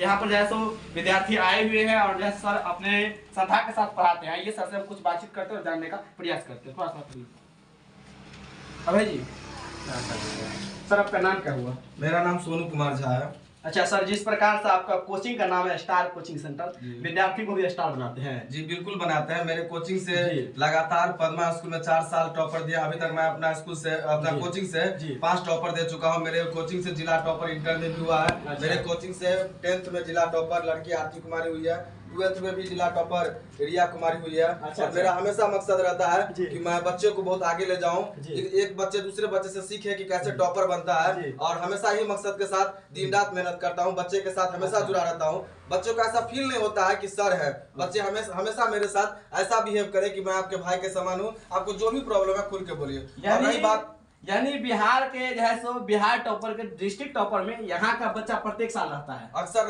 यहाँ पर जो है सो विद्यार्थी आए हुए हैं और जो है सर अपने श्रद्धा के साथ पढ़ाते हैं। ये सर से हम कुछ बातचीत करते हैं और जानने का प्रयास करते हैं। थोड़ा सा प्लीज अभय जी। सर आपका नाम क्या हुआ? मेरा नाम सोनू कुमार झा है। अच्छा सर, जिस प्रकार से आपका कोचिंग का नाम है स्टार कोचिंग सेंटर, विद्यार्थी को भी स्टार बनाते हैं? जी बिल्कुल बनाते हैं। मेरे कोचिंग से लगातार पद्मा स्कूल में 4 साल टॉपर दिया। अभी तक मैं अपना स्कूल से अपना कोचिंग से 5 टॉपर दे चुका हूं। मेरे कोचिंग से जिला टॉपर इंटर में भी हुआ है। अच्छा। मेरे कोचिंग से 10th में जिला टॉपर लड़की आरती कुमारी हुई है। 12th में भी जिला टॉपर रिया कुमारी हुई है। अच्छा। मेरा हमेशा मकसद रहता है कि मैं बच्चे को बहुत आगे ले जाऊं, एक बच्चे दूसरे बच्चे से सीखे कि कैसे टॉपर बनता है। और हमेशा ही मकसद के साथ दिन रात मेहनत करता हूं, बच्चे के साथ हमेशा जुड़ा रहता हूं। बच्चों को ऐसा फील नहीं होता है कि सर है, बच्चे हमेशा मेरे साथ ऐसा बिहेव करे कि मैं आपके भाई के समान हूं। आपको जो भी प्रॉब्लम है खुल के बोलिए। यानी बिहार के जो है सो बिहार टॉपर के डिस्ट्रिक्ट टॉपर में यहाँ का बच्चा प्रत्येक साल रहता है अक्सर।